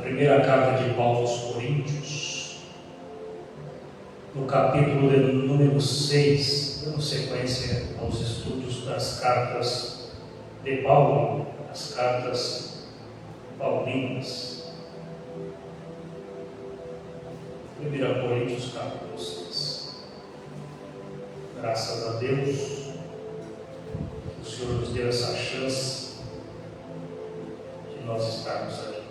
primeira carta de Paulo aos Coríntios, no capítulo de número 6, dando sequência aos estudos das cartas de Paulo, as cartas paulinas. 1 Coríntios capítulo 6. Graças a Deus, que o Senhor nos deu essa chance de nós estarmos aqui.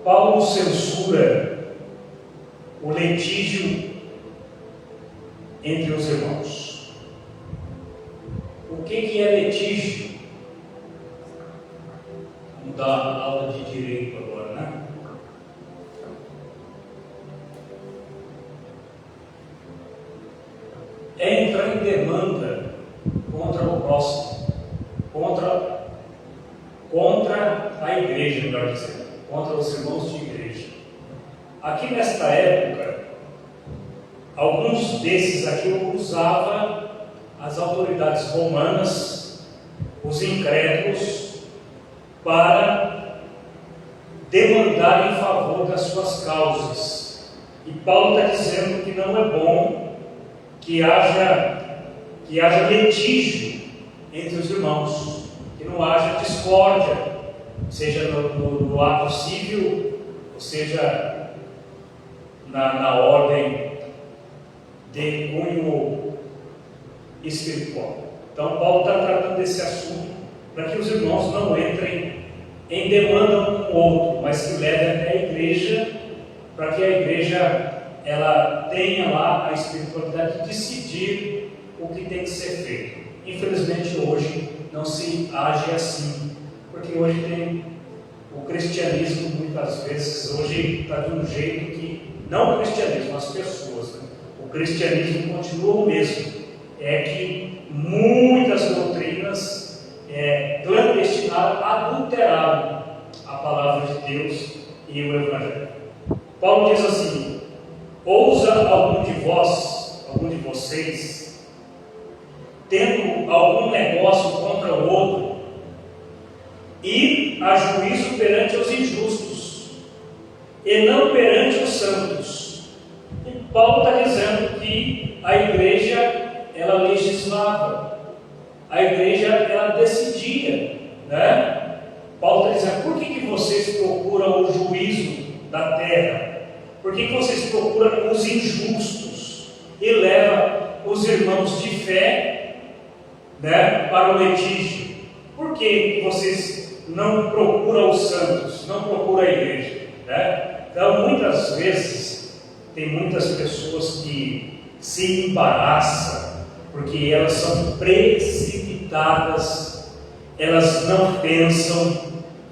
Paulo censura o litígio entre os irmãos. O que é litígio? Vamos dar aula de direito agora, né? É entrar em demanda contra o próximo, contra a igreja, melhor dizendo, contra os irmãos de igreja. Aqui nesta época, alguns desses aqui usavam as autoridades romanas, os incrédulos, para demandar em favor das suas causas. E Paulo está dizendo que não é bom que haja litígio entre os irmãos, que não haja discórdia, seja no ato civil, ou seja na ordem de cunho espiritual. Então Paulo está tratando desse assunto para que os irmãos não entrem em demanda um com o outro, mas que levem até a igreja, para que a igreja ela tenha lá a espiritualidade de decidir o que tem que ser feito. Infelizmente hoje não se age assim, porque hoje tem o cristianismo, muitas vezes, hoje está de um jeito que, não o cristianismo, as pessoas, né? O cristianismo continua o mesmo, é que muitas doutrinas clandestinaram, adulteraram a palavra de Deus e o Evangelho. Paulo diz assim: ousa algum de vocês, tendo algum negócio contra o outro, ir a juízo perante os injustos, e não perante os santos. E Paulo está dizendo que a igreja, ela legislava, a igreja, ela decidia, né? Paulo está dizendo: por que vocês procuram o juízo da terra? Por que vocês procuram os injustos e levam os irmãos de fé, né, para o litígio? Por que vocês não procuram os santos, não procuram a igreja, né? Então, muitas vezes, tem muitas pessoas que se embaraçam, porque elas são precipitadas, elas não pensam,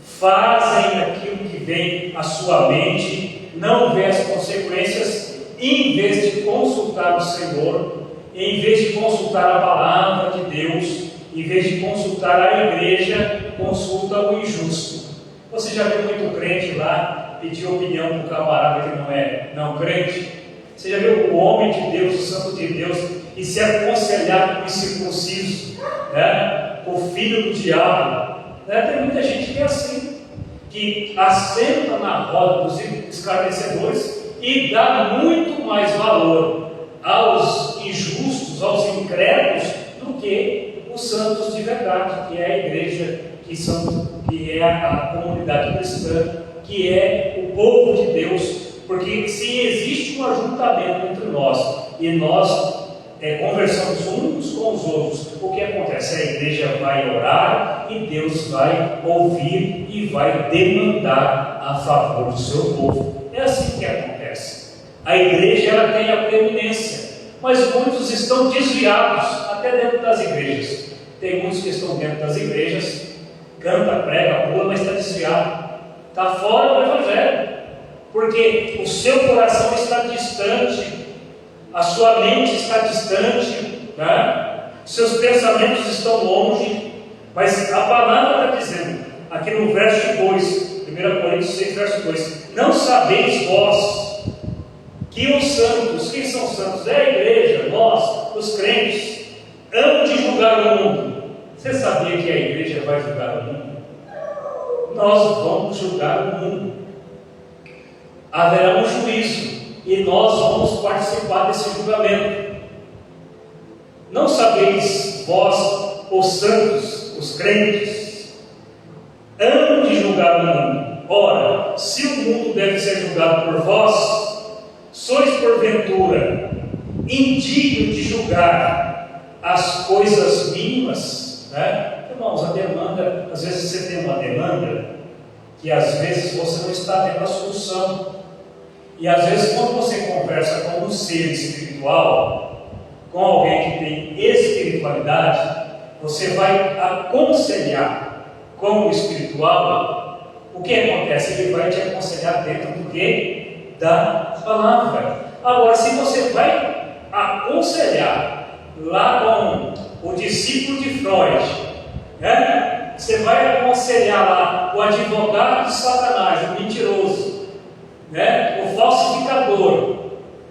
fazem aquilo que vem à sua mente, não vê as consequências, e em vez de consultar o Senhor, em vez de consultar a palavra de Deus, em vez de consultar a igreja, consulta o injusto. Você já viu muito crente lá pedir opinião para um camarada que não é não crente? Você já viu o homem de Deus, o santo de Deus, e se aconselhar com o incircunciso, né? O filho do diabo, né? Tem muita gente que é assim, que assenta na roda dos escarnecedores e dá muito mais valor aos injustos, aos incrédulos, do que os santos de verdade, que é a igreja, que é a comunidade cristã, que é o povo de Deus. Porque se existe um ajuntamento entre nós e nós conversamos uns com os outros, o que acontece? A igreja vai orar e Deus vai ouvir e vai demandar a favor do seu povo. É assim que acontece. A igreja, ela tem a preeminência, mas muitos estão desviados até dentro das igrejas. Tem muitos que estão dentro das igrejas, canta, prega, pula, mas está desviado, está fora do Evangelho, porque o seu coração está distante, a sua mente está distante, né? Seus pensamentos estão longe. Mas a palavra está dizendo, aqui no verso 2, 1 Coríntios 6, verso 2: não sabeis vós que os santos, quem são os santos? É a igreja, nós, os crentes, amam de julgar o mundo. Você sabia que a igreja vai julgar o mundo? Nós vamos julgar o mundo. Haverá um juízo e nós vamos participar desse julgamento. Não sabeis vós, os santos, os crentes, hão de julgar o mundo. Ora, se o mundo deve ser julgado por vós, sois porventura indigno de julgar as coisas mínimas, né? Irmãos, a demanda, às vezes você tem uma demanda que às vezes você não está vendo a solução. E às vezes quando você conversa com um ser espiritual, com alguém que tem espiritualidade, você vai aconselhar com o espiritual. O que acontece? Ele vai te aconselhar dentro do que? Da palavra. Agora, se você vai aconselhar lá com o discípulo de Freud, né? Você vai aconselhar lá o advogado de Satanás, o mentiroso, né? O falsificador.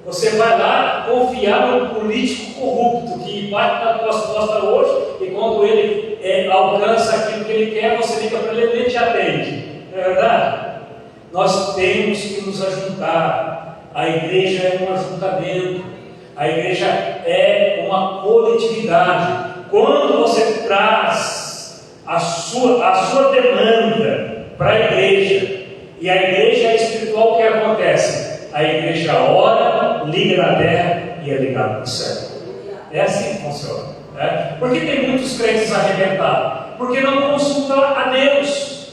Você vai lá confiar no político corrupto que bate nas tuas costas hoje, e quando ele alcança aquilo que ele quer, você liga para ele e ele te atende. Não é verdade? Nós temos que nos ajuntar. A igreja é um ajuntamento, a igreja é uma coletividade. Quando você traz a sua demanda para a igreja, e a igreja é espiritual, o que acontece? A igreja ora, liga na terra e é ligada no céu. É assim que funciona, né? Por que tem muitos crentes arrebentados? Porque não consultam a Deus,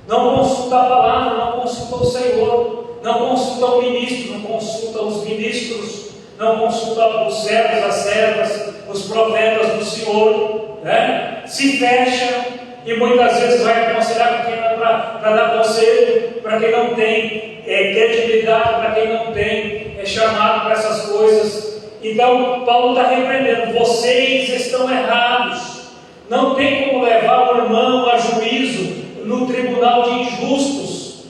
não consultam a palavra, não consultam o Senhor, não consultam o ministro, não consultam os ministros, não consultam os servos, as servas, os profetas do Senhor, né? Se fecham e muitas vezes vai aconselhar para dar conselho, para quem não tem credibilidade, para quem não tem chamado para essas coisas. Então Paulo está repreendendo: vocês estão errados, não tem como levar o irmão a juízo no tribunal de injustos,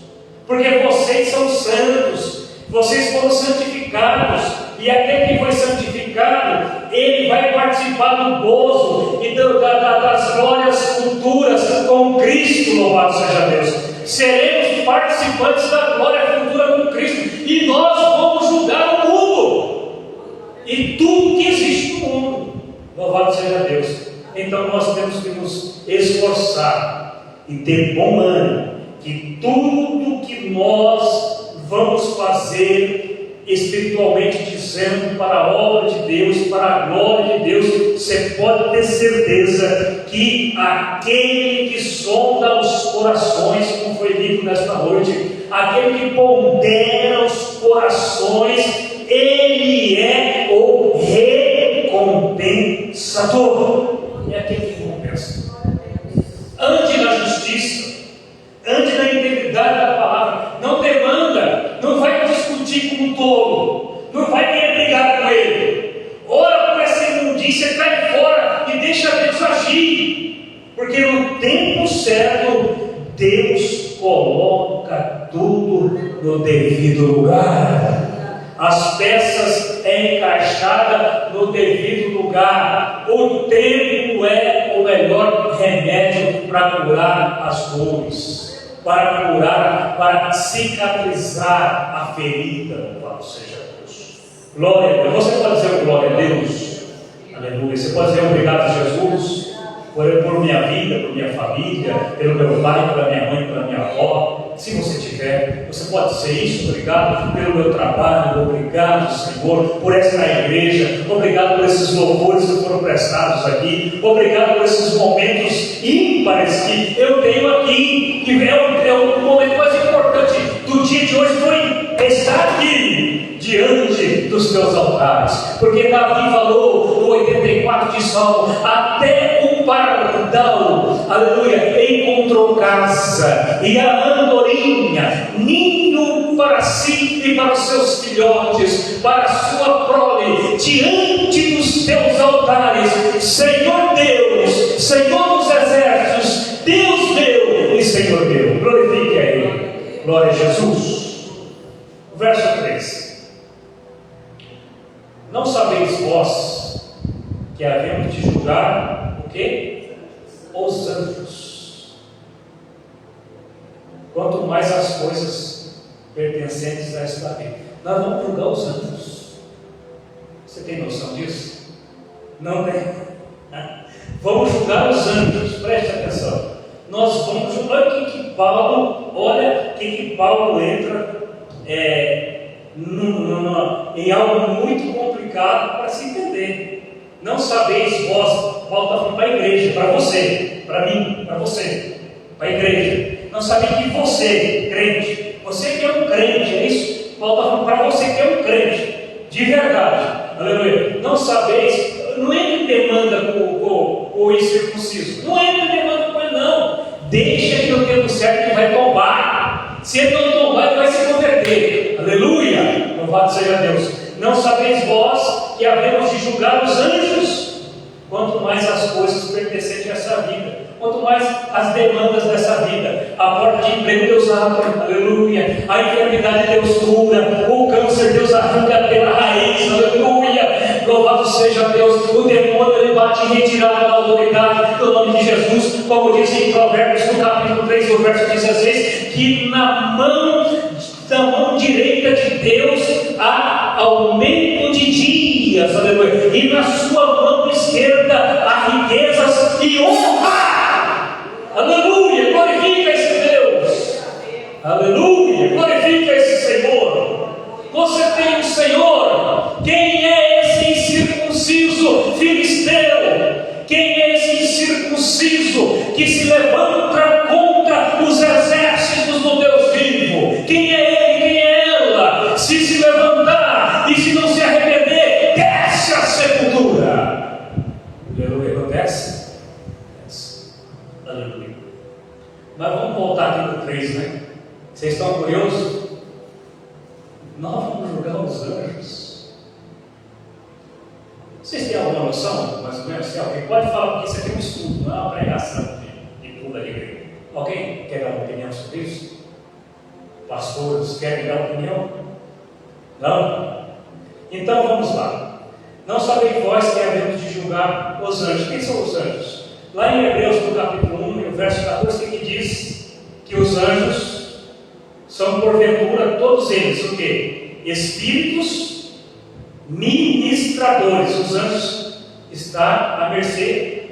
porque vocês são santos, vocês foram santificados, e aquele que foi santificado, ele vai participar do gozo e das glórias futuras com Cristo. Louvado seja Deus! Seremos participantes da glória futura com Cristo, e nós vamos julgar o mundo e tudo que existe no mundo. Louvado seja Deus! Então nós temos que nos esforçar e ter bom ânimo, que tudo que nós vamos fazer espiritualmente dizendo, para a obra de Deus, para a glória de Deus, você pode ter certeza que aquele que sonda os corações, como foi dito nesta noite, aquele que pondera os corações, ele é o recompensador. É aquele que recompensa. Ande na justiça, ande na integridade da palavra, não demanda, não vai discutir com um tolo, não vai nem brigar com ele. Ora por essa imundícia, cai fora e deixa Deus agir, porque no tempo certo Deus coloca tudo no devido lugar. As peças encaixadas no devido lugar. O tempo é o melhor remédio para curar as dores, para curar, para cicatrizar a ferida. Louvado seja Deus. Glória a Deus. Você pode dizer glória a Deus? Aleluia. Você pode dizer obrigado, Jesus, por minha vida, por minha família, pelo meu pai, pela minha mãe, pela minha avó. Se você tiver, você pode dizer isso: obrigado pelo meu trabalho, obrigado, Senhor, por esta igreja, obrigado por esses louvores que foram prestados aqui, obrigado por esses momentos ímpares que eu tenho aqui, que é o momento mais importante do dia de hoje, foi estar aqui diante dos teus altares, porque Davi falou no 84 de Salmo: até o pardal, aleluia, encontrou casa, e a andorinha ninho para si e para os seus filhotes, para a sua prole, diante dos teus altares. Senhor Deus, Senhor dos exércitos, Deus meu e Senhor meu. Glorifique a Ele. Glória a Jesus. Verso 3: não sabeis vós que havemos de julgar o quê? os anjos. Quanto mais as coisas pertencentes a esta vida. Nós vamos julgar os anjos. Você tem noção disso? Não tem? Vamos julgar os anjos, preste atenção. Nós vamos julgar. Olha que Paulo entra em algo muito complicado para se entender. Não sabeis vós, Paulo está falando para a igreja, para você, para mim, para você, para a igreja. Não sabeis que você, crente, você que é um crente, é isso? Paulo está falando para você que é um crente, de verdade, aleluia. Não sabeis, não entra em demanda com o incircunciso, não entra em demanda com ele, não. Deixa que no tempo certo ele vai tombar. Se ele não tombar, ele vai se converter. Aleluia! Louvado seja Deus. Não sabeis vós que havemos de julgar os anjos, quanto mais as coisas pertencentes a essa vida, quanto mais as demandas dessa vida. A porta de emprego Deus abre, aleluia. A enfermidade Deus cura, o câncer Deus arranca pela raiz, aleluia. Louvado seja Deus. O demônio ele bate em retirada da autoridade do nome de Jesus, como diz em Provérbios no capítulo 3, no verso 16, que na mão direita de Deus há aumento de dias, aleluia, e na sua mão esquerda há riquezas e honra, aleluia. Glorifica esse Deus, aleluia, glorifica esse Senhor. Você tem um Senhor. Quem é esse incircunciso filisteu? Quem é esse incircunciso que se levanta contra os exércitos do Deus vivo? Quem é ele? Quem é ela? Se levantar e se não se arrepender, desce a sepultura. Aleluia, não desce? Desce. Aleluia. Mas vamos voltar aqui para o 3, né? Vocês estão curiosos? Nós vamos julgar os anjos. Vocês têm alguma noção, mais ou menos? Se alguém pode falar, porque isso aqui é um estudo, não é uma pregação de pula de igreja. Alguém quer dar uma opinião sobre isso? Pastores, querem dar opinião? Não? Então vamos lá. Não sabeis vós que havemos de julgar os anjos. Quem são os anjos? Lá em Hebreus, no capítulo 1, no verso 14, que diz que os anjos são porventura todos eles o quê? Espíritos ministradores. Os anjos estão à mercê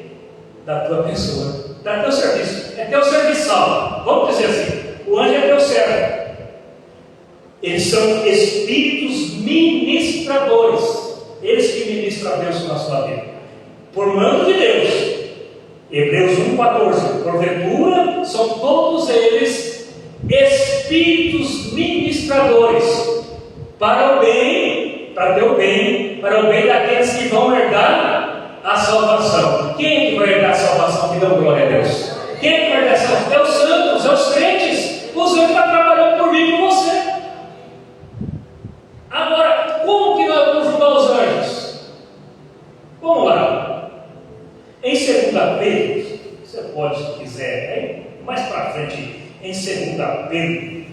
da tua pessoa, da teu serviço, é teu serviçal. Vamos dizer assim: o anjo é teu servo. Eles são espíritos ministradores, eles que ministram a Deus na sua vida, por mando de Deus. Hebreus 1,14. Porventura são todos eles espíritos ministradores para o bem, para teu bem, para o bem daqueles que vão herdar a salvação. Quem é que vai herdar a salvação? Que dão glória a Deus. Quem é que vai herdar a salvação? É os santos, é os crentes. Os anjos estão trabalhando por mim e por você. Agora, como que nós vamos julgar os anjos? Vamos lá. Em 2 Pedro, você pode, se quiser, mais para frente, em 2 Pedro,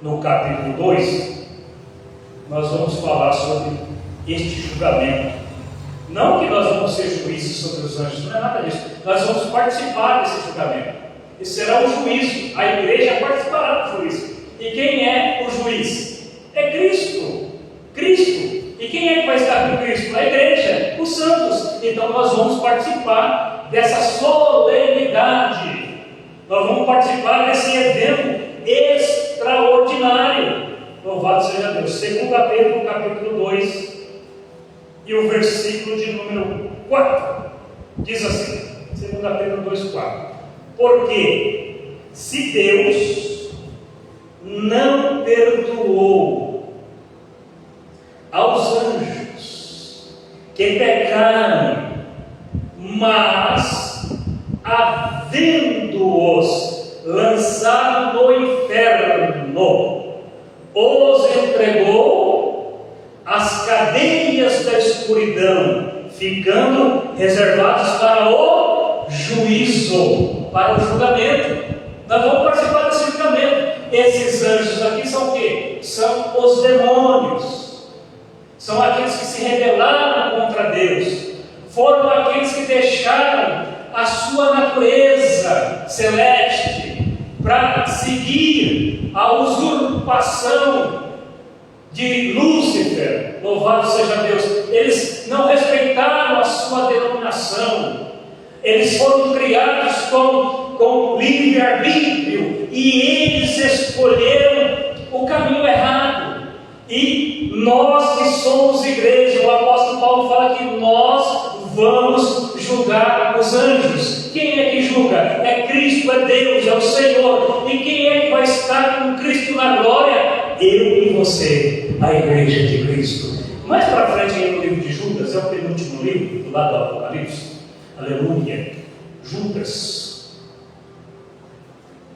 no capítulo 2, nós vamos falar sobre este julgamento. Não que nós vamos ser juízes sobre os anjos, não é nada disso. Nós vamos participar desse julgamento. Esse será o juízo. A igreja participará do juízo. E quem é o juiz? É Cristo. Cristo. E quem é que vai estar com Cristo? A igreja, os santos. Então nós vamos participar dessa solenidade. Nós vamos participar desse evento extraordinário. Louvado seja Deus. 2 Pedro, capítulo 2, e o versículo de número 4. Diz assim, 2 Pedro 2, 4. Porque se Deus não perdoou aos anjos que pecaram, mas havendo-os lançado no inferno, os entregou às cadeias da escuridão, ficando reservados para o juízo, para o julgamento. Nós vamos participar desse julgamento. Esses anjos aqui são o quê? São os demônios. São aqueles que se rebelaram contra Deus. Foram aqueles que deixaram a sua natureza celeste para seguir a usurpação de Lúcifer, louvado seja Deus. Eles não respeitaram a sua denominação, eles foram criados com livre-arbítrio e eles escolheram o caminho errado. E nós que somos igreja, o apóstolo Paulo fala que nós vamos julgar os anjos. Quem é que julga? É Cristo, é Deus, é o Senhor. E quem é que vai estar com Cristo na glória? Eu e você, a igreja de Cristo. Mais para frente aí no livro de Judas, é o penúltimo livro, do lado do Apocalipse. Aleluia. Judas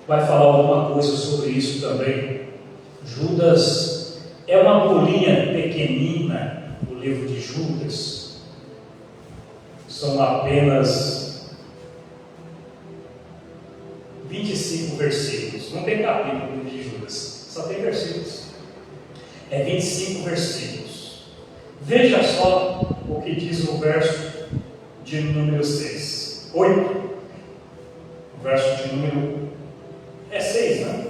vai falar alguma coisa sobre isso também. Judas é uma bolinha pequenina, o livro de Judas. São apenas 25 versículos. Não tem capítulo no livro de Judas, só tem versículos. É 25 versículos. Veja só o que diz o verso de número 6. 8. O verso de número... É 6, né?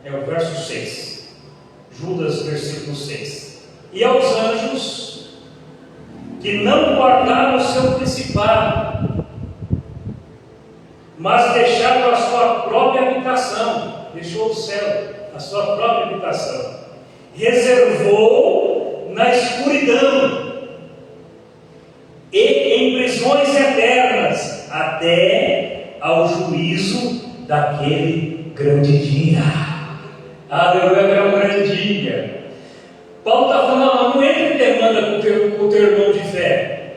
É o verso 6. Judas, versículo 6. E aos anjos que não guardaram o seu principado, mas deixaram a sua própria habitação, deixou o céu, a sua própria habitação, reservou na escuridão e em prisões eternas, até ao juízo daquele grande dia. Aleluia, é um grande dia. Paulo está falando, não entra em demanda com o teu irmão de fé,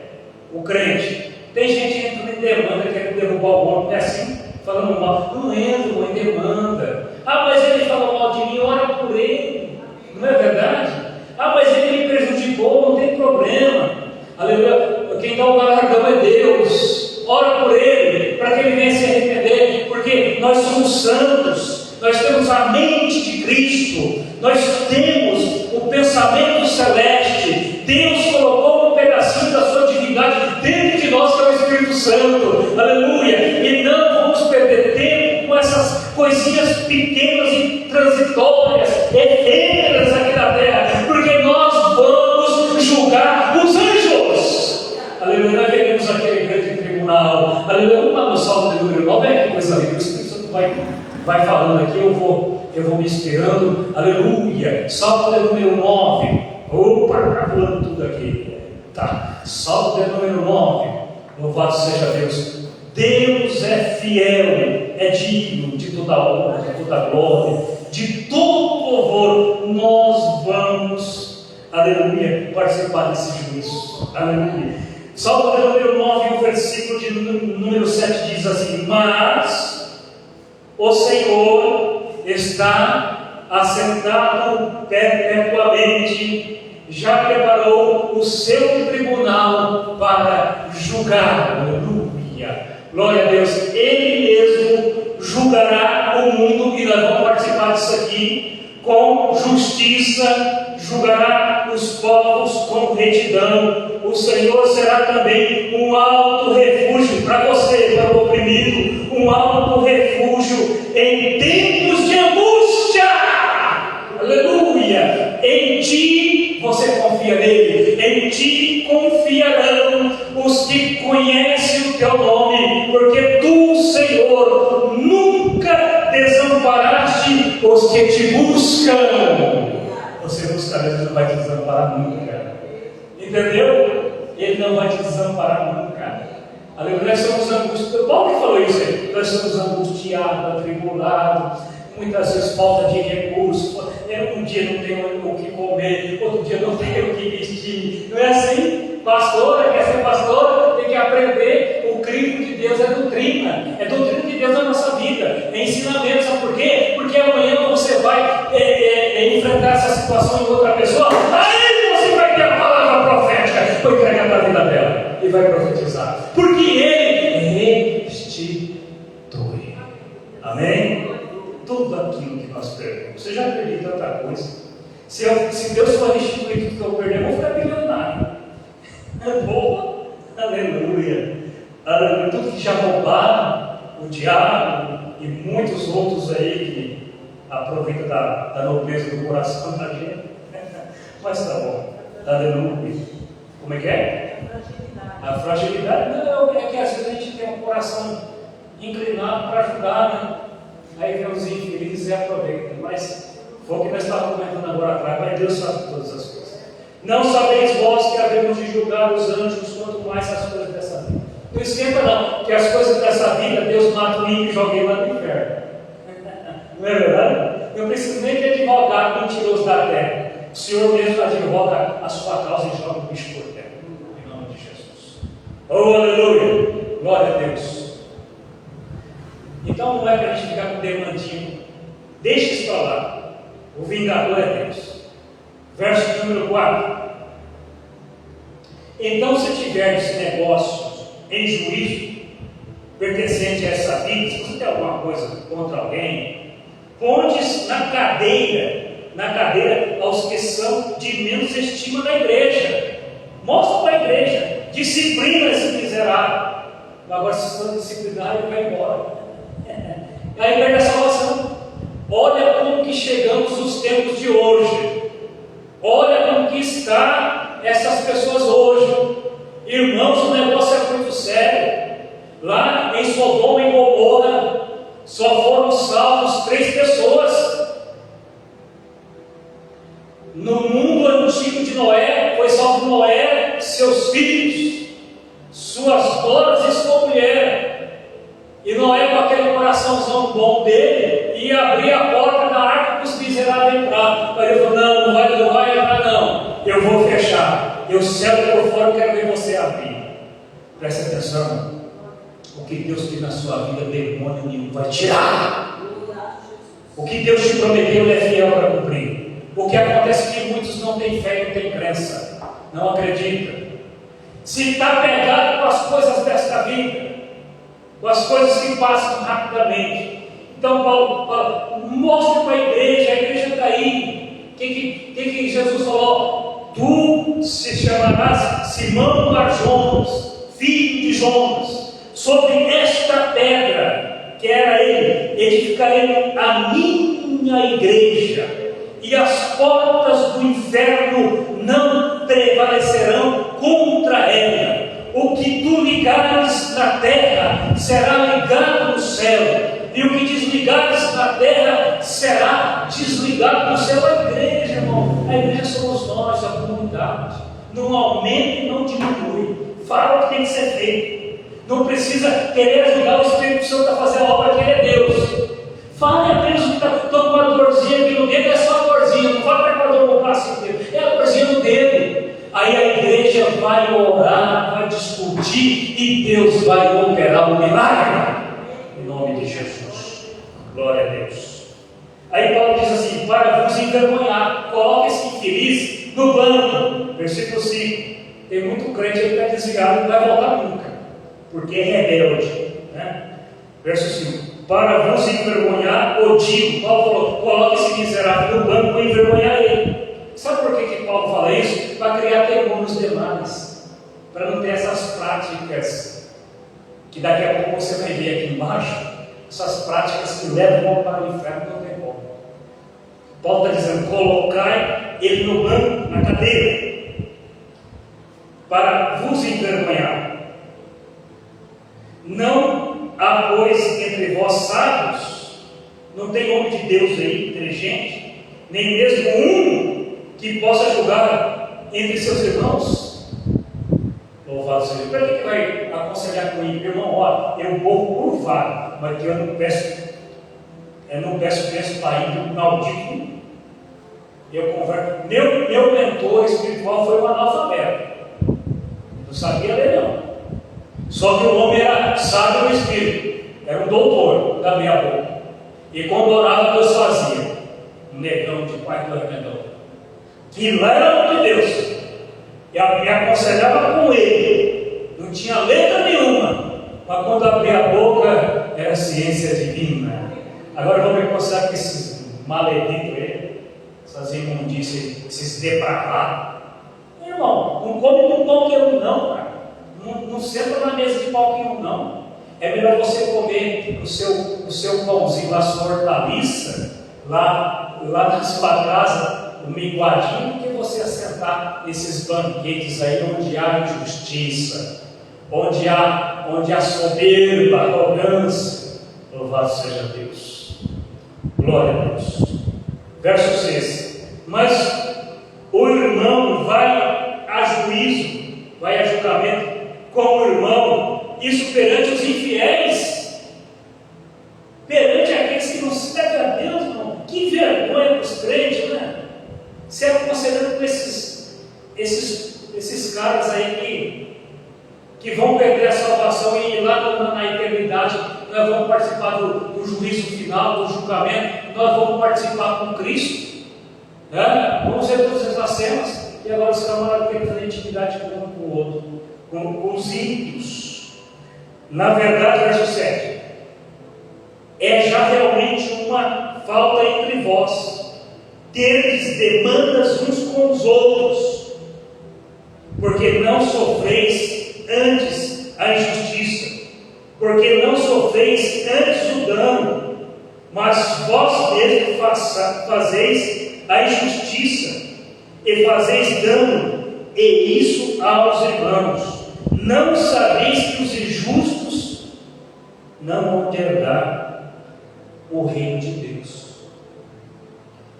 o crente. Tem gente que entra em demanda, quer derrubar o homem, é assim, falando mal. Não entra, irmão, em demanda. Ah, mas ele falou mal de mim, ora por ele. Não é verdade? Ah, mas ele me prejudicou, não tem problema. Aleluia. Quem dá o galardão é Deus. Ora por ele, para que ele venha se arrepender, porque nós somos santos, nós temos a mente de Cristo, nós temos o pensamento celeste. Deus colocou um pedacinho da sua divindade dentro de nós, que é o Espírito Santo. Aleluia. E não vamos perder tempo com essas coisinhas pequenas e transitórias, efêmeras aqui na terra, porque nós vamos julgar os anjos. Aleluia. Nós veremos aquele grande tribunal. Aleluia. Vamos lá no Salmo de número 9. É que coisa linda. O Espírito Santo vai falando aqui, eu vou me inspirando. Aleluia. Salmo de número 9. Opa, está falando tudo aqui. Tá. Salmo de número 9. Louvado seja Deus. Deus é fiel, é digno de toda honra, de toda glória, de todo louvor. Nós vamos, aleluia, participar desse juízo. Aleluia. Salmo de número 9, o versículo de número 7 diz assim: mas o Senhor está assentado perpetuamente, já preparou o seu tribunal para julgar. Aleluia, glória a Deus. Ele mesmo julgará o mundo, e nós vamos participar disso aqui, com justiça, julgará os povos com retidão. O Senhor será também um alto refúgio para você, para o oprimido, um alto refúgio em tempos de angústia. Aleluia. Em ti você confia nele, em ti confiarão os que conhecem o teu nome, porque tu, Senhor, nunca desamparaste os que te buscam. Você busca Deus, ele não vai te desamparar nunca. Entendeu? Ele não vai te desamparar nunca. Aleluia. Nós somos angustiados. Paulo que falou isso aí. Nós somos angustiados, atribulados. Muitas vezes falta de recursos. Um dia não tenho o que comer, outro dia não tenho o que vestir. Não é assim? Pastora, quer ser pastora, tem que aprender. O crivo de Deus é doutrina. É doutrina de Deus na nossa vida. É ensinamento. Sabe por quê? Porque amanhã você vai enfrentar essa situação em outra pessoa. Aí você vai ter a palavra profética, foi entregar para a vida dela e vai profetizar. Porque ele restitui. Amém? Tudo aquilo que nós perdemos. Você já perdeu tanta coisa. Se Deus for restituir tudo que eu perdi, eu vou ficar bilionário. É boa. Aleluia. Aleluia. Tudo tantos que já roubaram, o diabo e muitos outros aí que aproveitam da nobreza do coração da gente. Mas tá bom, está dando um ruído. Como é que é? A fragilidade. Não, é que às vezes a gente tem um coração inclinado para ajudar, né? Aí vem os infelizes e aproveita. Mas foi o que nós estávamos comentando agora atrás, mas Deus sabe todas as coisas. Não sabeis vós que havemos de julgar os anjos, quanto mais as coisas dessa vida. Não esquenta não, que as coisas dessa vida, Deus mata o ímpio e joga ele lá no inferno. Não é verdade? Não preciso nem de advogado mentiroso da terra. O Senhor mesmo advoga a sua causa e joga o bicho por terra. Em nome de Jesus. Oh, aleluia! Glória a Deus. Então não é para a gente ficar com demantinho. Deixe isso para lá. O vingador é Deus. Verso número 4. Então, se tiveres negócios em juízo pertencente a essa vida, se você tem alguma coisa contra alguém, pondes na cadeira aos que são de menos estima na igreja. Mostra para a igreja, disciplina esse miserável. Agora, se for disciplinar, ele vai embora. Aí perde a salvação. Olha como que chegamos nos tempos de hoje. Olha como que está essas pessoas hoje. Irmãos, o negócio é muito sério. Lá em Sodoma e Gomorra só foram salvos 3 pessoas. No mundo antigo de Noé, foi salvo Noé, seus filhos, suas noras e sua mulher. E Noé, com aquele coraçãozão bom dele, ia abrir a porta da arca para os miseráveis entrar. Mas ele falou: não vai entrar não. Eu vou fechar. Eu cego por fora, eu quero ver você abrir. Presta atenção. O que Deus tem na sua vida, demônio nenhum vai tirar. O que Deus te prometeu, Ele é fiel para cumprir. O que acontece é que muitos não têm fé e não têm crença. Não acreditam. Se está pegado com as coisas desta vida, com as coisas que passam rapidamente. Então Paulo fala: mostre para a igreja está aí. O que Jesus falou? Tu se chamarás Simão Bar-Jonas, filho de Jonas. Sobre esta pedra, que era ele, edificarei a minha igreja, e as portas do inferno não prevalecerão contra ela. O que tu ligares na terra será ligado no céu, e o que desligares na terra será desligado no céu. A igreja, irmão, a igreja somos nós, a comunidade. Não aumenta e não diminui. Fala o que tem que ser feito. Não precisa querer ajudar o Espírito Santo a fazer a obra, que ele é Deus. Fale apenas que está com uma dorzinha aqui no dedo, é só a dorzinha. Não fala para a dor no braço inteiro, é a dorzinha no dedo. Aí a igreja vai orar, vai discutir e Deus vai operar o milagre. Em nome de Jesus. Glória a Deus. Aí Paulo diz assim: para vos envergonhar, coloque esse infeliz no banco. Versículo 5. Tem muito crente aí que está desligado, não vai voltar nunca, porque é rebelde, né? Verso 5. Para vos envergonhar, o digo. Paulo falou: coloque esse miserável no banco para envergonhar ele. Sabe por que Paulo fala isso? Para criar temor nos demais, para não ter essas práticas que daqui a pouco você vai ver aqui embaixo, essas práticas que levam para o inferno. Não tem como. Paulo está dizendo: colocai ele no banco, na cadeira, para vos envergonhar. Não há, pois, entre vós sábios, não tem homem de Deus aí, inteligente, nem mesmo um que possa julgar entre seus irmãos? Louvado seja. Para que vai aconselhar com ele? Irmão, olha, eu morro por vale, mas eu não peço bênção para ímpio maldito. Eu converso. Meu mentor espiritual foi um analfabeto. Não sabia ler, não. Só que o homem era sábio no espírito, era um doutor da minha boca. E quando orava, Deus fazia um negão de pai do arrependedor. Que lá era o de Deus. E me aconselhava com ele. Não tinha letra nenhuma. Mas quando abria a boca, era ciência divina. Agora vamos me aconselhar com esses maleditos aí, essas imundícias, esses depravados. Irmão, não come no pão que eu não, cara. Não senta na mesa de qualquer um, não. É melhor você comer o seu pãozinho, a sua hortaliça, lá na sua casa, o minguadinho, do que você assentar nesses banquetes aí onde há injustiça, onde há soberba, arrogância. Louvado seja Deus. Glória a Deus. Verso 6. Mas o irmão vai a juízo, vai a julgamento como irmão, isso perante os infiéis, perante aqueles que não servem a Deus, irmão. Que vergonha para os crentes, né? Se é considerando com esses caras aí que vão perder a salvação e ir lá na eternidade, nós vamos participar do juízo final, do julgamento, nós vamos participar com Cristo, né? Vamos ver todas essas cenas, e agora os camaradas querem fazer intimidade com um com o outro, com os ímpios. Na verdade, verso 7, é já realmente uma falta entre vós, terdes demandas uns com os outros, porque não sofreis antes a injustiça, porque não sofreis antes o dano, mas vós mesmos fazeis a injustiça e fazeis dano, e isso aos irmãos. Não sabeis que os injustos não vão herdar o reino de Deus?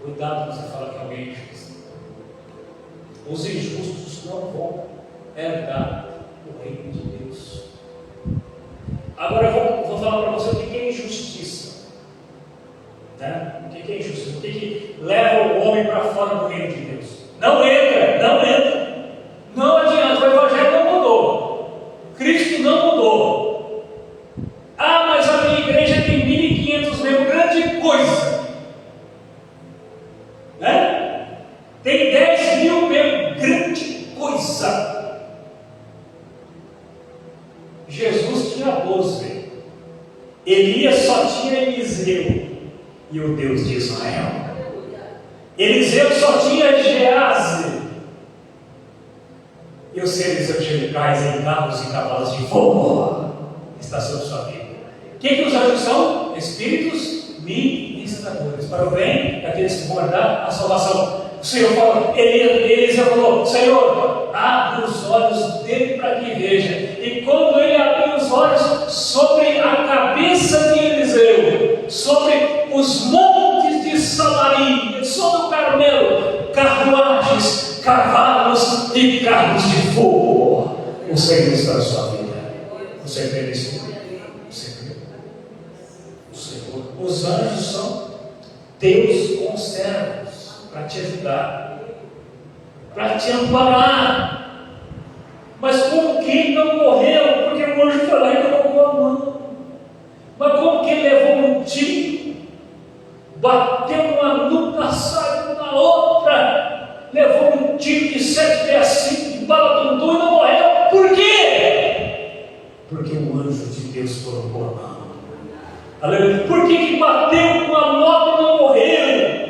Cuidado quando você fala que alguém é injusto. Os injustos não vão herdar o reino de Deus. Agora eu vou falar para você o que é injustiça, né? O que é injustiça? O que leva o homem para fora do reino de Deus? Não entra. Não adianta, o Evangelho não mudou, Cristo não mudou. Ah, mas a minha igreja tem 1.500 membros, grande coisa, né? Tem 10.000 membros, grande coisa. Jesus tinha 12, Elias só tinha Eliseu e o Deus de Israel. Eliseu só tinha Geazi e os seres angelicais em carros e cavalos de fogo está sobre sua vida. Quem que os anjos são? Espíritos ministradores para o bem daqueles que vão herdar a salvação. O Senhor falou, Eliseu falou: Senhor, abre os olhos dele para que veja. E quando ele abriu os olhos sobre a cabeça de Eliseu, sobre os montes de Samaria, sobre o Carmelo, carruagens, cavalos e carros de fogo. O Senhor está na sua vida. Você crê nisso? Você crê? O Senhor. Os anjos são Deus com servos para te ajudar, para te amparar. Mas como que ele não morreu? Porque o anjo foi lá e colocou a mão. Mas como que ele levou um tiro, bateu uma nuca, saiu na outra, levou um tiro de 7,65 de bala do Andu e não morreu? Por quê? Porque o anjo de Deus colocou a mão. Aleluia. Por que bateu com a moto e não morreu?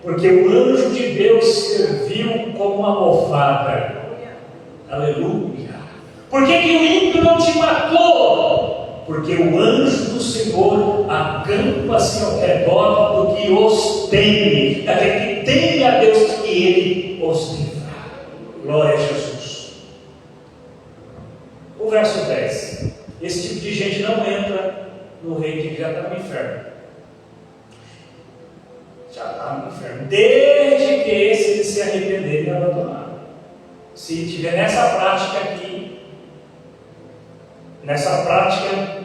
Porque o anjo de Deus serviu como uma almofada. Aleluia. Por que o ímpio não te matou? Porque o anjo do Senhor acampa-se ao redor do que os teme, daquele que teme a Deus, que Ele os livra. Glória a Jesus. O verso 10. Esse tipo de gente não entra no reino, que já está no inferno. Já está no inferno. Desde que esse se arrepender e abandonar. Se tiver nessa prática aqui, nessa prática,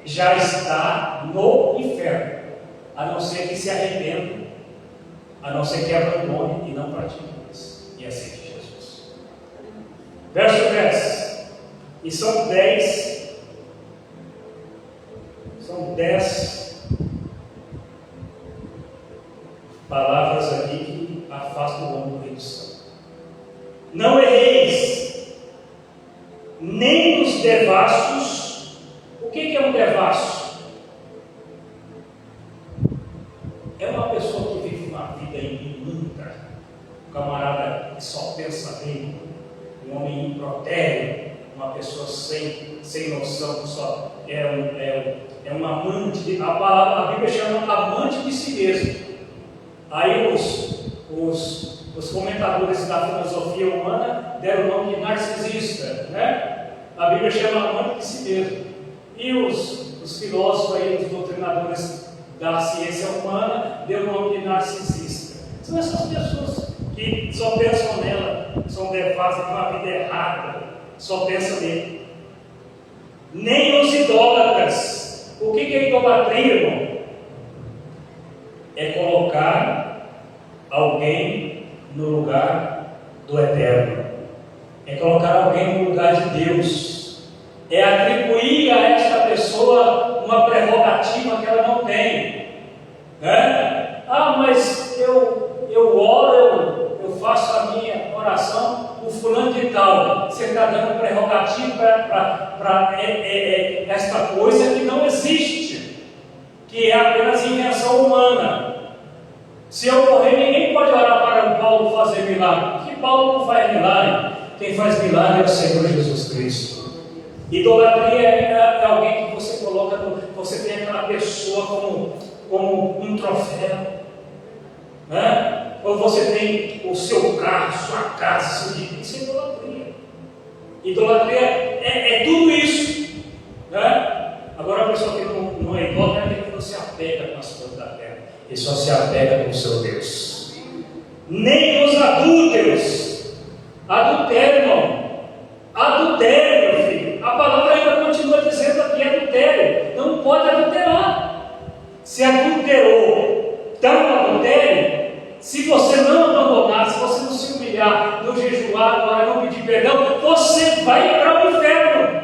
já está no inferno, a não ser que se arrependa, a não ser que abandone e não pratique mais e aceite Jesus. Verso 10. E são 10 palavras aqui que afastam o homem do reino do céu. Não erreis, nem nos devassos. O que é um devasso? É uma pessoa que vive uma vida imunda, um camarada que só pensa bem, um homem impróprio, uma pessoa sem sem noção, só é um amante. A Bíblia chama amante de si mesmo. Aí os comentadores da filosofia humana deram o nome de narcisista, né? A Bíblia chama amante de si mesmo. E os filósofos aí, os doutrinadores da ciência humana, deram o nome de narcisista. São essas pessoas que só pensam nela, são devassas de uma vida errada, só pensam nele. Nem os idólatras. O que é idolatria, irmão? É colocar alguém no lugar do eterno, é colocar alguém no lugar de Deus, é atribuir a esta pessoa uma prerrogativa que ela não tem, né? Mas eu oro, eu faço a minha oração, o fulano de tal, você está dando prerrogativa para esta coisa que não existe, que é apenas invenção humana. Se eu morrer, ninguém pode orar para o Paulo fazer milagre, que Paulo não faz milagre. Quem faz milagre é o Senhor Jesus Cristo. Idolatria é alguém que você coloca, você tem aquela pessoa como um troféu, né? Ou você tem o seu carro, sua casa, isso é idolatria. Idolatria é tudo isso, né? Agora a pessoa que não é idólatra é aquele que não se apega com as coisas da terra, ele só se apega com o seu Deus. Nem os adúlteros. Adultério, irmão. Adultério, meu filho. A palavra ainda continua dizendo aqui adultério. Não pode adulterar. Se adulterou, está no adultério. Se você não abandonar, se você não se humilhar, não jejuar, agora não pedir perdão, você vai para o inferno.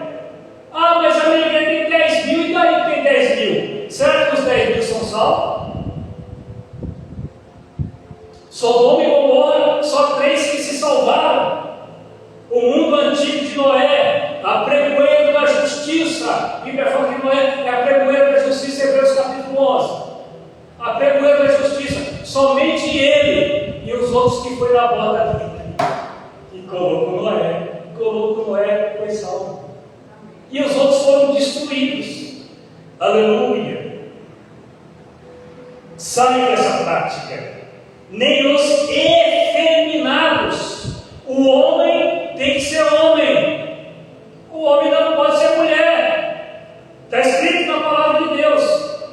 Mas a minha igreja tem 10 mil, e daí que tem 10 mil? Será que os 10 mil são salvos? Sodoma e Gomorra, só 3 que se salvaram. O mundo antigo de Noé, a pregoeiro da justiça. A Bíblia fala que Noé é a pregoeiro da justiça, Hebreus capítulo 11. A pregoeiro da justiça, somente ele e os outros que foi na borda e colocou Noé, foi salvo. E os outros foram destruídos. Aleluia. Saia dessa prática. Nem os efeminados. O homem tem que ser homem. O homem não pode ser mulher. Está escrito na palavra de Deus: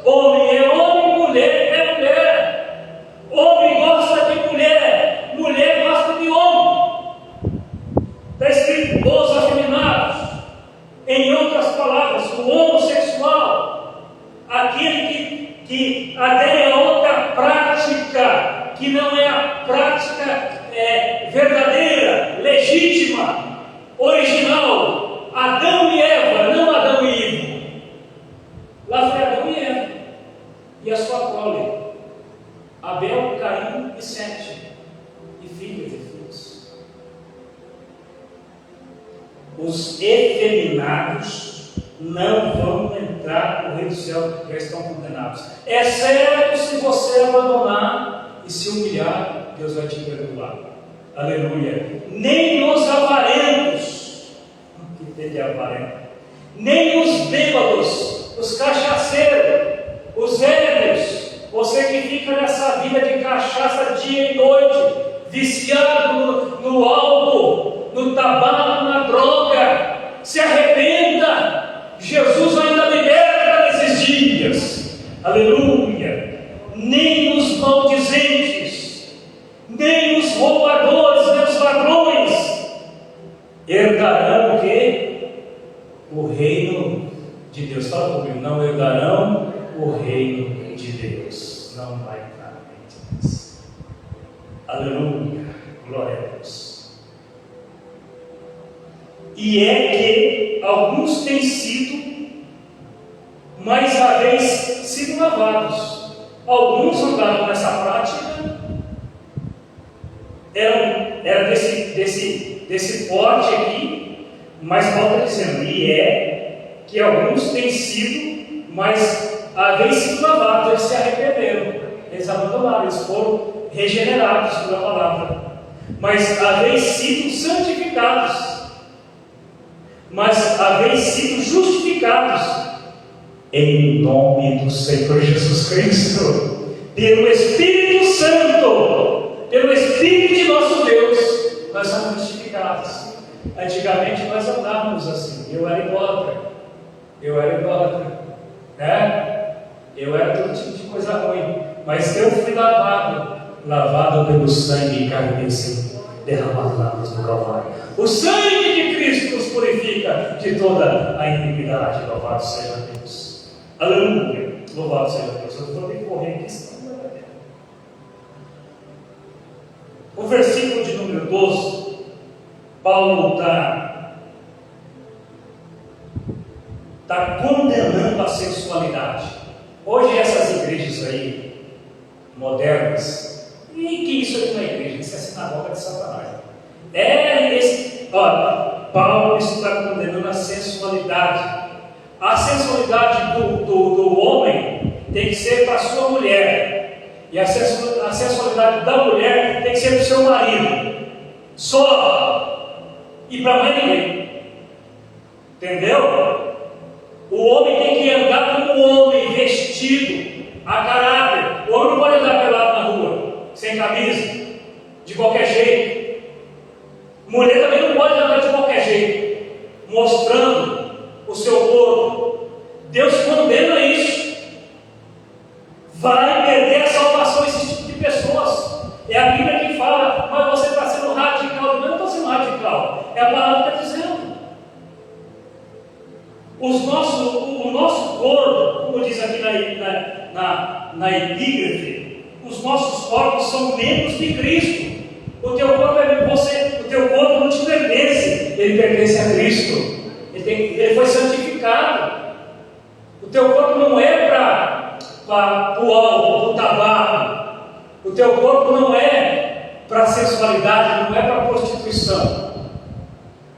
homem é homem, mulher é mulher. Homem gosta de mulher, mulher gosta de homem. Está escrito: os afeminados. Em outras palavras, o homossexual, aquele que adere a outra prática, que não é a prática verdadeira, legítima, original. Adão e Eva, não Adão e Ivo. Lá foi Adão e Eva e a sua prole, Abel, Caim e Sete, e filhos e filhos. Os efeminados não vão entrar no reino do céu, já estão condenados. É certo, se você abandonar e se humilhar, Deus vai te perdoar. Aleluia. Nem os avarentos, que tem de avarento, nem os bêbados, os cachaceiros, os ébrios, você que fica nessa vida de cachaça dia e noite, viciado no álcool, no tabaco, na droga, se arrependa. Jesus ainda liberta nesses dias. Aleluia. Nem os maldizentes, nem os roubadores, nem os ladrões herdarão o quê? O reino de Deus. Fala comigo: não herdarão o reino de Deus. Não vai entrar no reino de Deus. Aleluia. Glória a Deus. E é que alguns têm sido, mas haveis sido lavados. Alguns andavam nessa prática, era desse porte aqui, mas Paulo está dizendo, e é que alguns têm sido, mas haveis sido lavados, eles se arrependeram, eles abandonaram, eles foram regenerados pela palavra, mas haveis sido santificados. mas haveis sido justificados em nome do Senhor Jesus Cristo, pelo Espírito Santo, pelo Espírito de nosso Deus, nós somos justificados. Antigamente nós andávamos assim, eu era idólatra, né? Eu era todo tipo de coisa ruim, mas eu fui lavado pelo sangue carmesim derramado na cruz do Calvário. O sangue de Cristo nos purifica de toda a iniquidade. Louvado seja Deus. Aleluia. Louvado seja Deus. Eu vou ter que correr aqui, senão não vai dar tempo. O versículo de número 12, Paulo está condenando a sensualidade. Hoje essas igrejas aí, modernas, e que isso aqui não é igreja, isso é sinagoga de Satanás. Paulo está condenando a sensualidade. A sensualidade do homem tem que ser para a sua mulher, e a sensualidade da mulher tem que ser para o seu marido, só, e para mais ninguém. Entendeu? O homem tem que andar como homem, vestido, a caráter. O homem não pode andar pelado na rua, sem camisa, de qualquer jeito. Mulher também não pode andar de qualquer jeito, mostrando o seu corpo. Deus condena isso. Vai perder a salvação esse tipo de pessoas. É a Bíblia que fala, mas você está sendo radical. Eu não estou sendo radical, é a palavra que está dizendo. O nosso corpo, como diz aqui na epígrafe, os nossos corpos são membros de Cristo. O teu corpo é você, o teu corpo não te pertence, ele pertence a Cristo. Ele foi santificado. O teu corpo não é para o álcool, o tabaco. O teu corpo não é para a sensualidade, não é para a prostituição.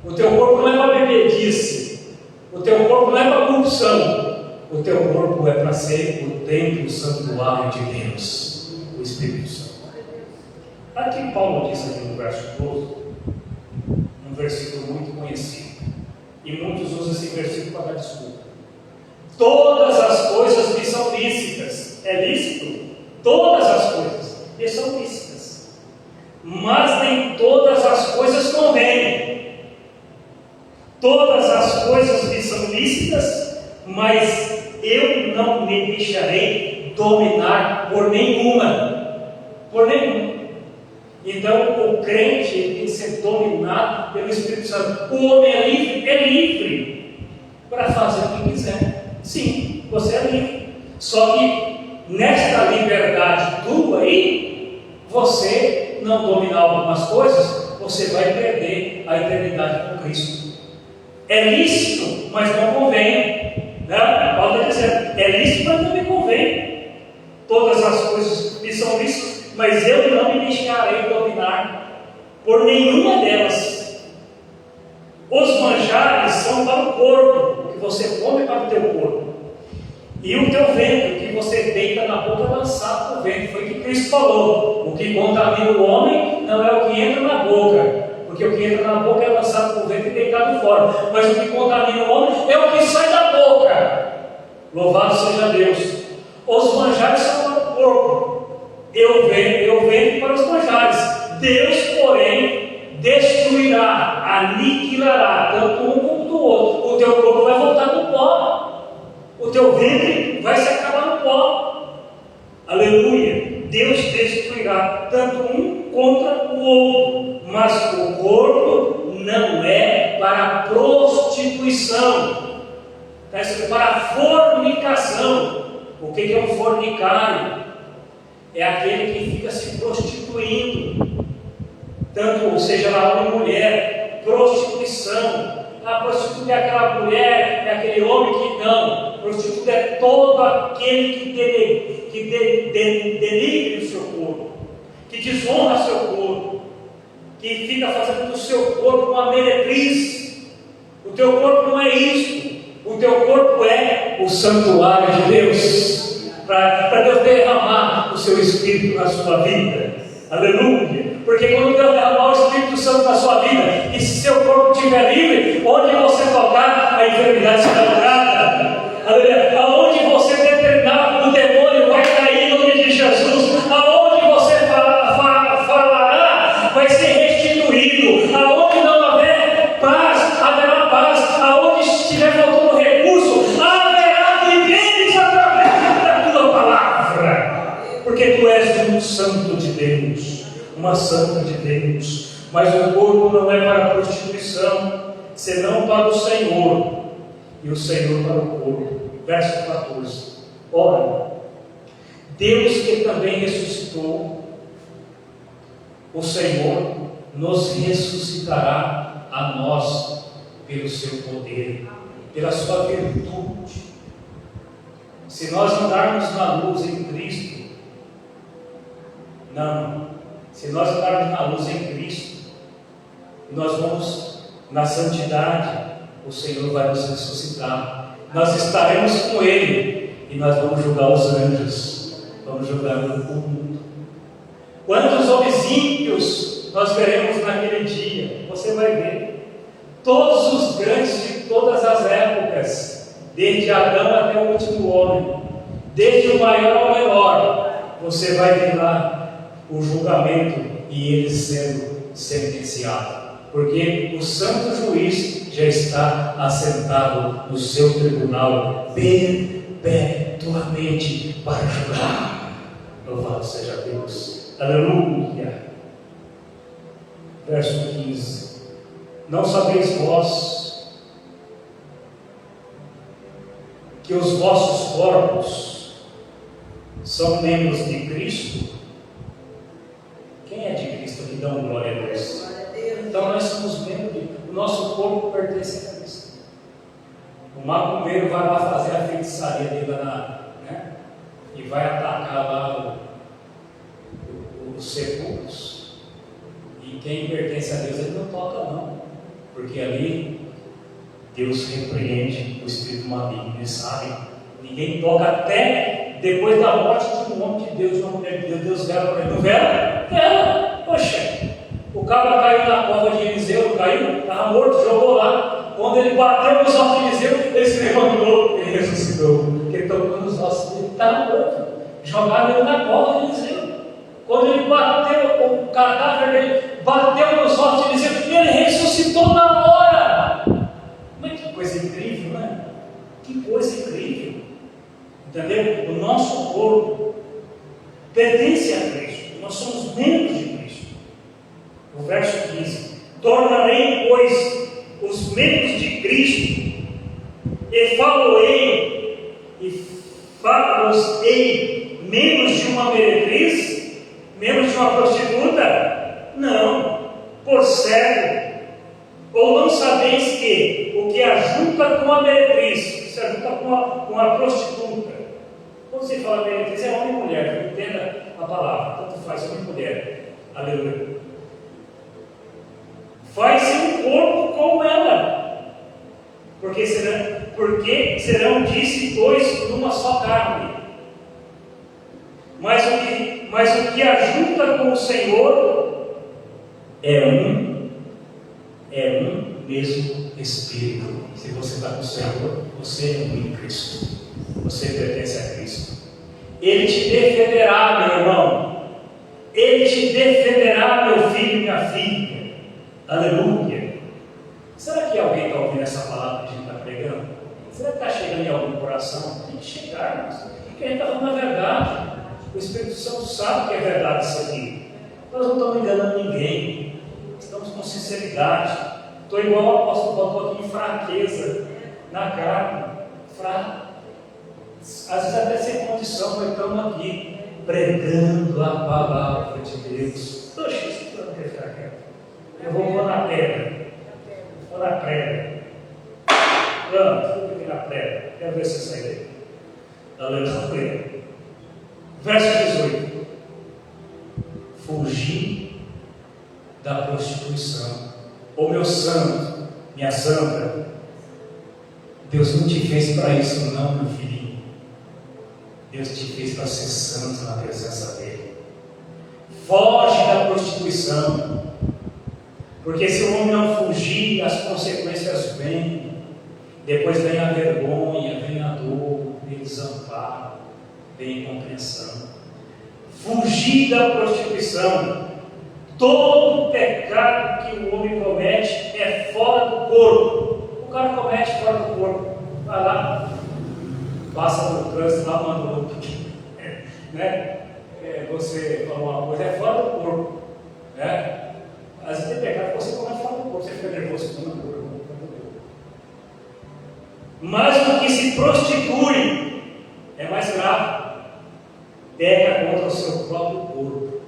O teu corpo não é para a bebedice. O teu corpo não é para a corrupção. O teu corpo é para ser o templo, o santuário de Deus, o Espírito Santo. Aqui Paulo diz aqui no verso 12, um versículo muito conhecido, e muitos usam esse versículo para dar desculpa. Todas as coisas me são lícitas. É lícito? Todas as coisas me são lícitas, mas nem todas as coisas convêm. Todas as coisas me são lícitas, mas eu não me deixarei dominar por nenhuma. Por nenhuma. Então o crente tem que ser dominado pelo Espírito Santo. O homem é livre para fazer o que quiser. Sim, você é livre. Só que nesta liberdade tua aí, você não dominar algumas coisas, você vai perder a eternidade com Cristo. É lícito, mas não convém. Né? Paulo está dizendo, é lícito, mas não me convém. Todas as coisas me são lícitas, mas eu não me deixarei dominar por nenhuma delas. Os manjares são para o corpo, o que você come para o teu corpo, e o teu ventre, o que você deita na boca, é lançado para o ventre. Foi o que Cristo falou: o que contamina o homem não é o que entra na boca, porque o que entra na boca é lançado para o ventre e deitado fora, mas o que contamina o homem é o que sai da boca. Louvado seja Deus. Os manjares são para o corpo, eu venho para os manjares. Deus, porém, destruirá, aniquilará tanto um como o outro. O teu corpo vai voltar no pó, o teu ventre vai se acabar no pó. Aleluia. Deus destruirá tanto um contra o outro, mas o corpo não é para prostituição, é para fornicação. O que é um fornicário? É aquele que fica se prostituindo, tanto, ou seja, lá homem e mulher. Prostituição. A prostituta é aquela mulher, é aquele homem que não. Prostituta é todo aquele que denigre o seu corpo, que desonra seu corpo, que fica fazendo do seu corpo uma meretriz. O teu corpo não é isso. O teu corpo é o santuário de Deus, para Deus derramar o seu Espírito na sua vida. Aleluia. Porque quando Deus derramar o Espírito Santo na sua vida, e se seu corpo estiver livre, onde você tocar, a enfermidade será curada. Aleluia. Aonde você determinar, o demônio vai cair no nome de Jesus. Aonde você falará, vai ser restituído. Aonde não haver paz, haverá paz. Aonde estiver faltando recurso, haverá vivência através da tua palavra. Porque tu és um santo de Deus, uma santa de Deus. Mas o corpo não é para a prostituição, senão para o Senhor, e o Senhor para o corpo. Verso 14. Ora, Deus que também ressuscitou o Senhor, nos ressuscitará a nós pelo seu poder, pela sua virtude. Se nós andarmos na luz em Cristo, se nós andarmos na luz em Cristo, nós vamos na santidade, o Senhor vai nos ressuscitar. Nós estaremos com Ele e nós vamos julgar os anjos, vamos julgar o mundo. Quantos homens ímpios nós veremos naquele dia? Você vai ver todos os grandes de todas as épocas, desde Adão até o último homem, desde o maior ao menor. Você vai ver lá o julgamento e ele sendo sentenciado, porque o santo juiz já está assentado no seu tribunal perpetuamente para julgar. Louvado seja Deus. Aleluia. Verso 15. Não sabeis vós que os vossos corpos são membros de Cristo? Quem é de Cristo que dão glória a Deus? Então nós somos membros, o nosso corpo pertence a Cristo. O macumbeiro vai lá fazer a feitiçaria dele lá, e vai atacar lá os sepulcros. E quem pertence a Deus, ele não toca não, porque ali Deus repreende o espírito maligno, ele sabe. Ninguém toca até depois da morte de um homem de Deus, de uma mulher de Deus. Deus vela para ele, não vela? Vela, poxa. O cabra caiu na cova de Eliseu, não caiu? Estava morto, jogou lá. Quando ele bateu nos ossos de Eliseu, ele se levantou, ele ressuscitou. Porque ele tocou nos ossos dele, estava morto. Jogaram ele na cova de Eliseu. Quando ele bateu, o cadáver dele bateu nos ossos de Eliseu, ele ressuscitou na hora. Mas que coisa incrível, né? Que coisa incrível. Entendeu? O nosso corpo pertence a Cristo. Nós somos membros de Cristo. O verso 15: tornarei, pois, os membros de Cristo, e falo-ei membros de uma meretriz, membros de uma prostituta? Não, por certo. Ou não sabeis que o que ajunta com a meretriz se ajunta com a prostituta? Quando se fala meretriz, é homem e mulher, entenda a palavra, tanto faz homem e mulher. Aleluia. Faz-se um corpo com ela, porque serão disse dois numa só carne. Mas o que ajunta com o Senhor é um mesmo Espírito. Se você está com o Senhor, você é um em Cristo, você pertence a Cristo. Ele te defenderá, meu irmão, Ele te defenderá, meu filho e minha filha. Aleluia. Será que alguém está ouvindo essa palavra que a gente está pregando? Será que está chegando em algum coração? Tem que chegar, irmãos. Porque a gente está falando a verdade. O Espírito Santo sabe que é verdade isso aqui. Nós não estamos enganando ninguém. Estamos com sinceridade. Estou igual o apóstolo Paulo, estou aqui em fraqueza, na carne, fraco. Às vezes até sem condição, mas estamos aqui pregando a palavra de Deus. Poxa, isso não quer ficar quieto. Eu vou pôr na pedra. Vou na pedra. Vamos, vou aqui na pedra. Quero ver se sai daí. Aleluia. Verso 18. Fugir da prostituição. Ô meu santo, minha santa, Deus não te fez para isso não, meu filhinho. Deus te fez para ser santo na presença dEle. Foge da prostituição. Porque se o homem não fugir, as consequências vêm. Depois vem a vergonha, vem a dor, vem o desamparo, vem a incompreensão. Fugir da prostituição. Todo pecado que o homem comete é fora do corpo. O cara comete fora do corpo. Vai lá, passa no trânsito, lá manda outro. Né? Você falou uma coisa, é fora do corpo. Né? Às vezes tem pecado que você comete fora do corpo, você fica nervoso, você não corpo. Mas o que se prostitui é mais grave. Peca contra o seu próprio corpo.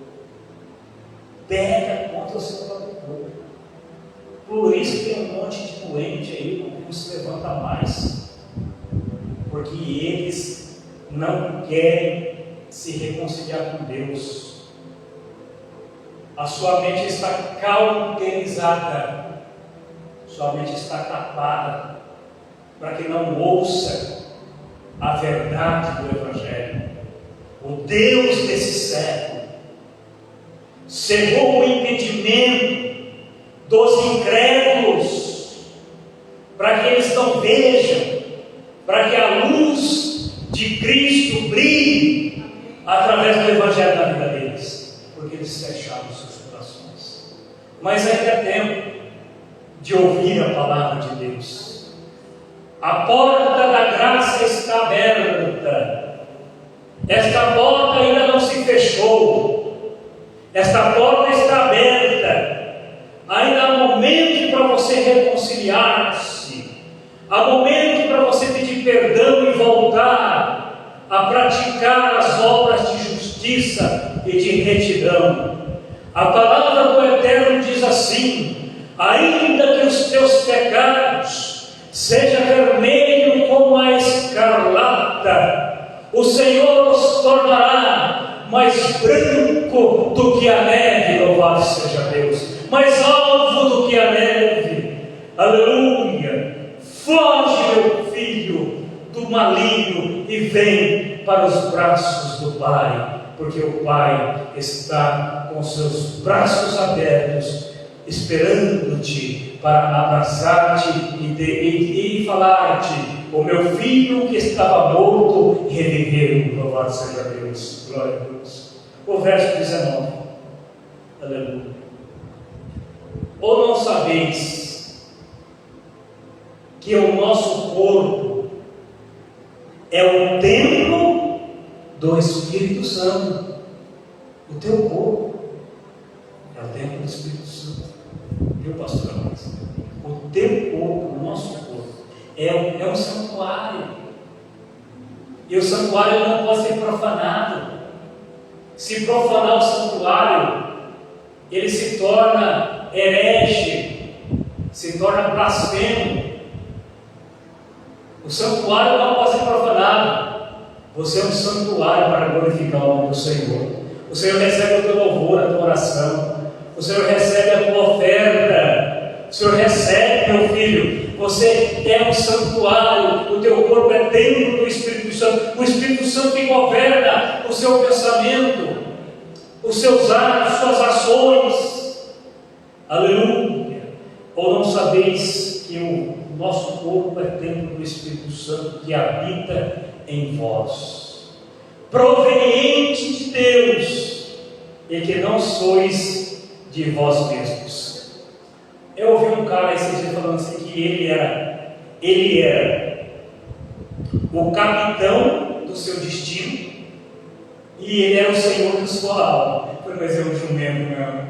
Peca contra o seu próprio corpo. Por isso tem um monte de doente aí que não se levanta mais. Porque eles não querem se reconciliar com Deus. A sua mente está cauterizada. Sua mente está tapada para que não ouça a verdade do Evangelho. O Deus desse século cegou o entendimento dos incrédulos, para que eles não vejam, para que a luz de Cristo brilhe através do Evangelho na vida deles, porque eles fecharam os seus corações. Mas ainda é tempo de ouvir a palavra de Deus. A porta da graça está aberta. Esta porta ainda não se fechou. Esta porta está aberta. Ainda há momento para você reconciliar-se. Há momento para você pedir perdão e voltar a praticar as obras de justiça e de retidão. A palavra do Eterno diz assim: ainda que os teus pecados seja vermelho como a escarlata, o Senhor os tornará mais branco do que a neve. Louvado seja Deus, mais alvo do que a neve. Aleluia. Foge, meu filho, do maligno e vem para os braços do Pai, porque o Pai está com seus braços abertos, esperando-te para abraçar-te e falar-te: o meu filho que estava morto reviveu. Louvado seja Deus, glória a Deus. O verso 19, aleluia. Ou não sabeis que o nosso corpo é o templo do Espírito Santo? O teu corpo é o templo do Espírito Santo. Viu, pastor? O teu corpo, o nosso corpo, é um santuário. E o santuário não pode ser profanado. Se profanar o santuário, ele se torna herege, se torna blasfemo. O santuário não pode ser profanado. Você é um santuário para glorificar o nome do Senhor. O Senhor recebe o teu louvor, a tua oração. O Senhor recebe a tua oferta. O Senhor recebe, meu filho. Você é um santuário. O teu corpo é templo do Espírito Santo. O Espírito Santo que governa o seu pensamento, os seus atos, suas ações. Aleluia. Ou não sabeis que o nosso corpo é templo do Espírito Santo que habita em vós, proveniente de Deus, e que não sois de vós mesmos. Eu ouvi um cara esse dia falando assim que ele era o capitão do seu destino e ele era o senhor da sua alma. Eu falei: mas é um jumento, não.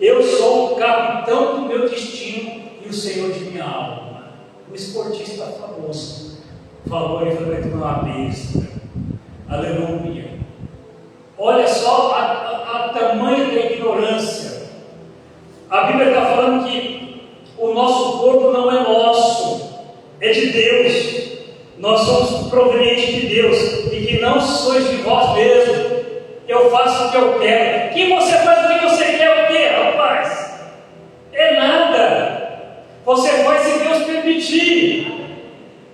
Eu sou o capitão do meu destino e o senhor de minha alma. O esportista famoso falou e falou: tu não é uma besta. Aleluia. Olha só a tamanho da ignorância. A Bíblia está falando que o nosso corpo não é nosso, é de Deus. Nós somos provenientes de Deus, e que não sois de vós mesmos. Eu faço o que eu quero. Que você faz o que você quer, o que, rapaz? É nada. Você faz se Deus permitir.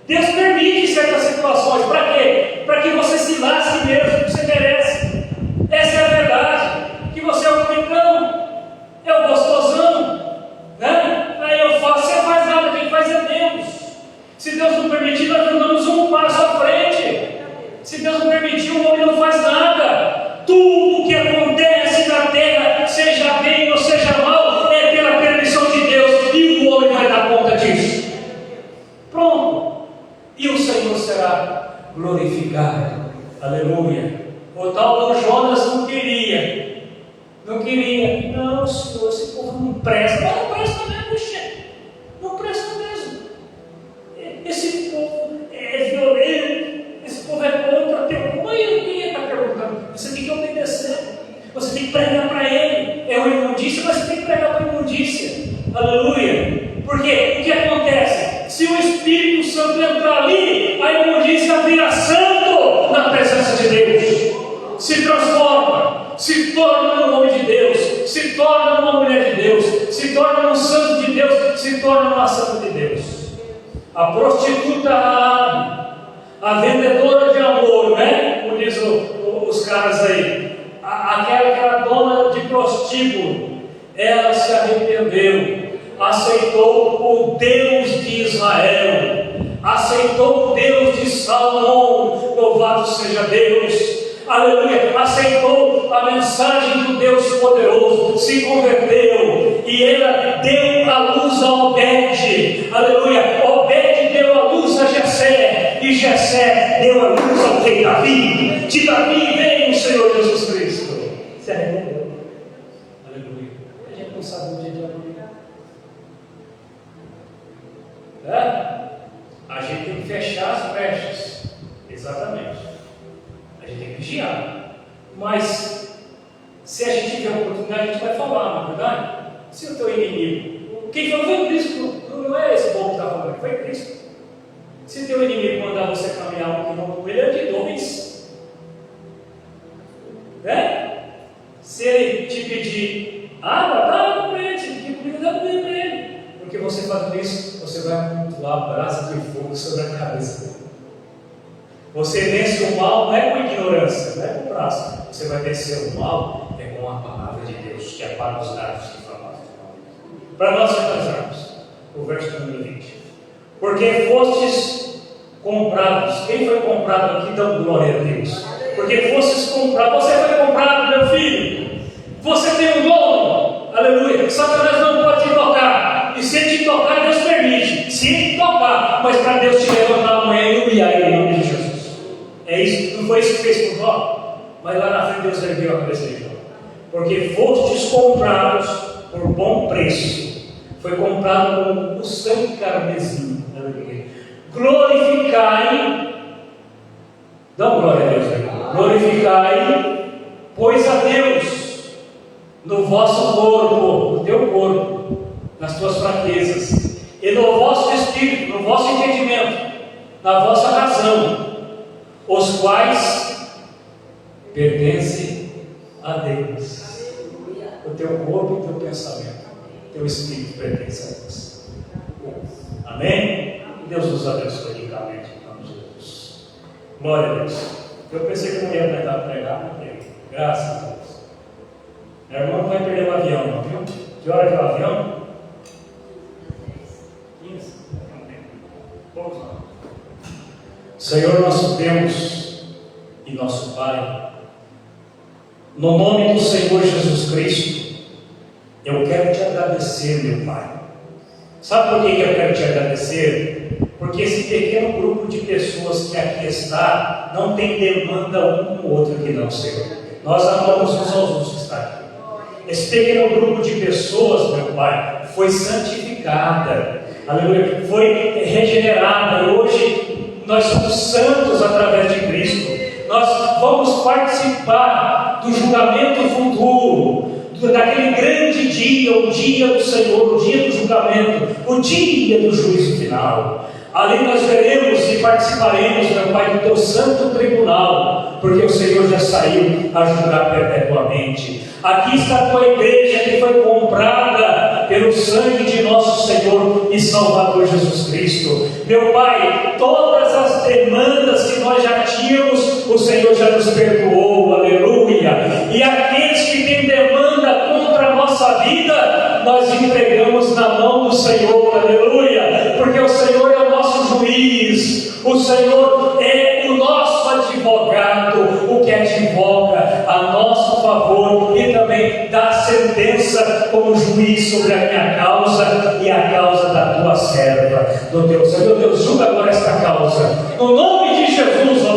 Deus permite certas situações. Para quê? Para que você se lasque mesmo, que você merece. Essa é a verdade. glorificar. Aleluia. O tal do Jonas não queria. Não, Senhor, esse povo não presta. Não presta mesmo, chefe. Não presta mesmo. Esse povo é violento. Esse povo é contra teu. Mãe, quem está perguntando? Você tem que obedecer. Você tem que pregar para ele. É uma imundícia, mas você tem que pregar para a imundícia. Aleluia. Porque o que acontece? Se o Espírito Santo entrar ali, a imundícia vira santo na presença de Deus. Se transforma, se torna um homem de Deus, se torna uma mulher de Deus, se torna um santo de Deus, se torna uma santa de Deus. A prostituta, a vendedora de amor, né? Como diz os caras aí, aquela que era dona de prostíbulo, ela se arrependeu, aceitou o Deus de Israel, aceitou o Deus de Salomão, louvado seja Deus. Aleluia, aceitou a mensagem do Deus poderoso, se converteu, e ela deu a luz a Obed. Aleluia, Obed deu a luz a Jessé, e Jessé deu a luz ao rei Davi. De Davi veio o Senhor Jesus Cristo. Se arrependeu. Aleluia. A gente não sabe o dia de amanhã. A gente tem que fechar as brechas. Exatamente. A gente tem que vigiar. Mas se a gente tiver a oportunidade, a gente vai falar, não é verdade? Se o teu inimigo, quem falou foi Cristo, não é esse povo que está falando, foi Cristo. Se o teu inimigo mandar você caminhar um quilômetro com ele, é de dois. Se ele te pedir água, dá água para ele. Se ele pedir comida, dá comida para ele. Porque você fazendo isso, você vai amontoar brasa de fogo sobre a cabeça dele. Você vence o mal não é com ignorância, não é com braço. Você vai vencer o mal com a palavra de Deus, que apaga os dardos que falavam. Para nós finalizarmos, o verso número 20. Porque fostes comprados. Quem foi comprado aqui? Dão glória a Deus. Porque fostes comprados. Você foi comprado, meu filho. Você tem um dono. Aleluia. Satanás não pode te tocar. E se ele te tocar, Deus permite. Se ele te tocar, mas para Deus te levantar amanhã e humilhar ele em nome de Jesus. É isso, não foi isso que fez por Jó? Mas lá na frente Deus ergueu a cabeça de Jó. Porque fostes comprados por bom preço. Foi comprado com o sangue carmesim. Glorificai, dá glória a Deus, glorificai, pois a Deus no vosso corpo, no teu corpo, nas tuas fraquezas, e no vosso espírito, no vosso entendimento, na vossa razão, os quais pertencem a Deus. O teu corpo e o teu pensamento, o teu espírito pertence a Deus. Amém? Deus nos abençoe ricamente em nome de Jesus. Glória a Deus. Eu pensei que não ia tentar pregar, mas preguei. Graças a Deus. Meu irmão não vai perder o avião, não, viu? Que hora que é o avião? 15. Poucos não. Senhor nosso Deus e nosso Pai, no nome do Senhor Jesus Cristo, eu quero te agradecer, meu Pai. Sabe por que eu quero te agradecer? Porque esse pequeno grupo de pessoas que aqui está, não tem demanda um com o outro aqui não, Senhor. Nós amamos uns aos outros que está aqui. Esse pequeno grupo de pessoas, meu Pai, foi santificada, aleluia, foi regenerada, e hoje nós somos santos através de Cristo. Nós vamos participar do julgamento futuro, daquele grande dia, o dia do Senhor, o dia do julgamento, o dia do juízo final. Ali nós veremos e participaremos, meu Pai, do teu santo tribunal, porque o Senhor já saiu a julgar perpetuamente. Aqui está a tua igreja que foi comprada pelo sangue de nosso Senhor e Salvador Jesus Cristo. Meu Pai, todas as demandas que nós já tínhamos, o Senhor já nos perdoou, aleluia. E aqueles que têm demanda contra a nossa vida, nós entregamos na mão do Senhor, aleluia, porque o Senhor é o nosso juiz, o Senhor é o nosso advogado, o que advoga a nosso favor e também dá sentença como juiz sobre a minha causa e a causa da tua serva, do teu Senhor. Meu Deus, julga agora esta causa, no nome de Jesus, ó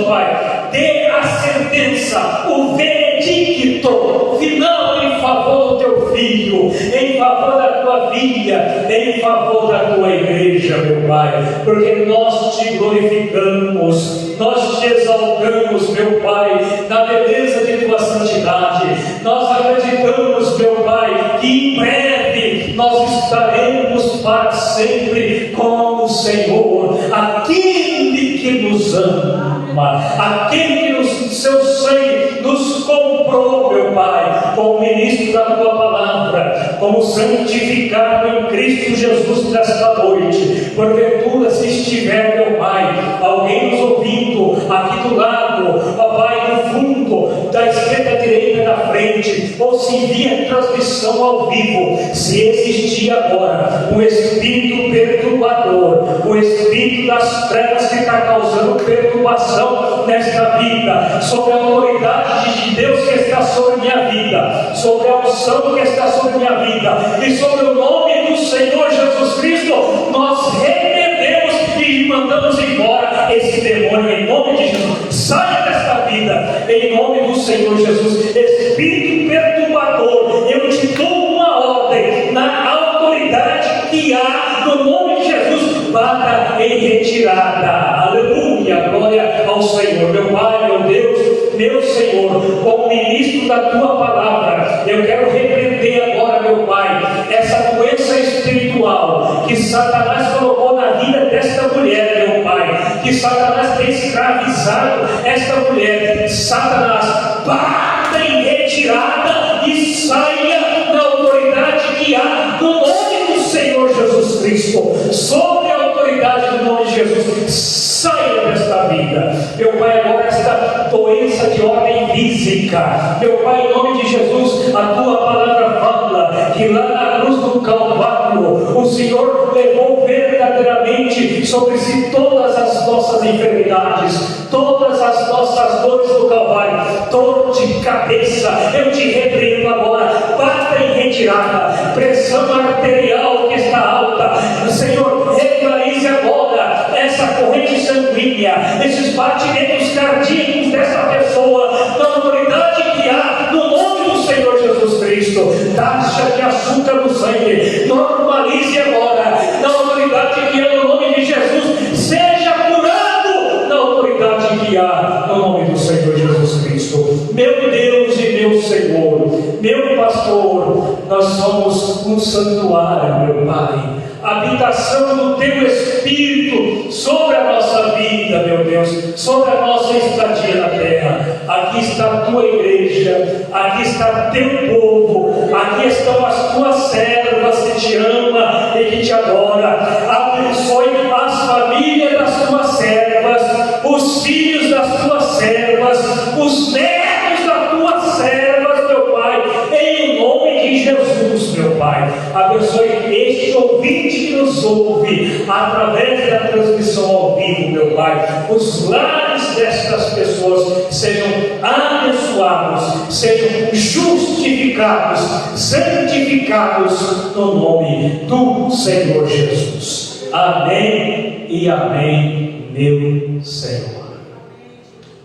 filho, em favor da tua filha, em favor da tua igreja, meu Pai, porque nós te glorificamos, nós te exaltamos, meu Pai, na beleza de tua santidade. Nós acreditamos, meu Pai, que em breve nós estaremos para sempre com o Senhor, aquele que nos ama, aquele que seu sangue nos comprou, meu Pai, como ministro da tua palavra, como santificado em Cristo Jesus nesta noite. Porventura, se estiver, meu Pai, alguém nos ouvindo aqui do lado, ó Pai, no fundo, da esquerda, da direita, da frente, ou se via transmissão ao vivo, se existir agora um espírito perturbador, o espírito das trevas que está causando perturbação nesta vida, sobre a autoridade de Deus que está sobre minha vida, sobre a unção que está sobre minha vida, e sobre o nome do Senhor Jesus Cristo, nós repreendemos e mandamos embora esse demônio em nome de Jesus. Saia desta vida em nome do Senhor Jesus. Espírito perturbador, eu te dou uma ordem na autoridade que há no nome de Jesus, bata em retirada. Aleluia, glória ao Senhor. Meu Pai, meu Deus, meu Senhor, como ministro da tua palavra, eu quero repreender agora, meu Pai, essa doença espiritual que Satanás colocou na vida desta mulher, meu Pai, que Satanás tem escravizado esta mulher. Satanás, bata em retirada e saia na autoridade que há no nome do Senhor Jesus Cristo, sobre a autoridade do nome de Jesus. Saia desta vida, meu Pai. Agora esta doença de ordem física, meu Pai, em nome de Jesus, a tua palavra fala que lá na cruz do Calvário o Senhor levou verdadeiramente sobre si todas as nossas enfermidades, todas as nossas dores do Calvário, dor de cabeça, eu te repreendo agora, bata em retirada, pressão arterial que está alta, Senhor, regularize agora essa corrente sanguínea, esses batimentos cardíacos dessa pessoa, na autoridade que há no nome do Senhor Jesus Cristo. Taxa de açúcar no sangue, normalize agora, na autoridade que há no nome de Jesus. Seja curado na autoridade que há no nome do Senhor Jesus Cristo. Meu Deus e meu Senhor, meu pastor, nós somos um santuário, meu Pai, habitação do teu Espírito sobre a nossa vida, meu Deus, sobre a nossa estadia na terra. Aqui está a tua igreja, aqui está teu povo, aqui estão as tuas servas que te ama e que te adora. Abençoe as famílias das tuas servas, os filhos das tuas servas, os netos das tuas servas, meu Pai, em nome de Jesus, meu Pai. Abençoe este ouvinte que nos ouve através da transmissão ao vivo, meu Pai. Os lares destas pessoas sejam abençoados, sejam justificados, santificados no nome do Senhor Jesus. Amém e amém, meu Senhor.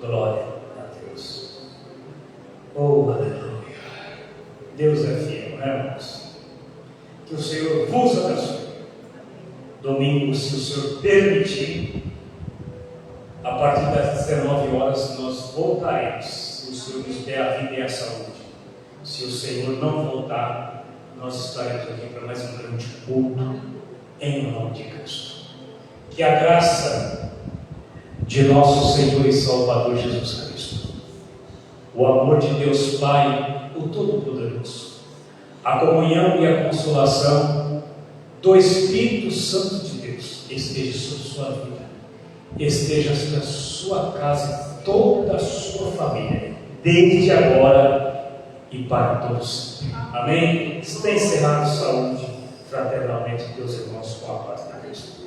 Glória a Deus. Oh, aleluia. Deus é fiel, né, irmãos? Que o Senhor vos abençoe. Domingo, se o Senhor permitir, a partir das 19 horas nós voltaremos, se o Senhor nos der a vida e a saúde. Se o Senhor não voltar, nós estaremos aqui para mais um grande culto em nome de Cristo. Que a graça de nosso Senhor e Salvador Jesus Cristo, o amor de Deus Pai, o Todo-Poderoso, a comunhão e a consolação do Espírito Santo de Deus esteja sobre sua vida, esteja sobre a sua casa e toda a sua família, desde agora e para todos. Amém? Está encerrado. Saúde fraternalmente, Deus irmãos, com a paz de Cristo.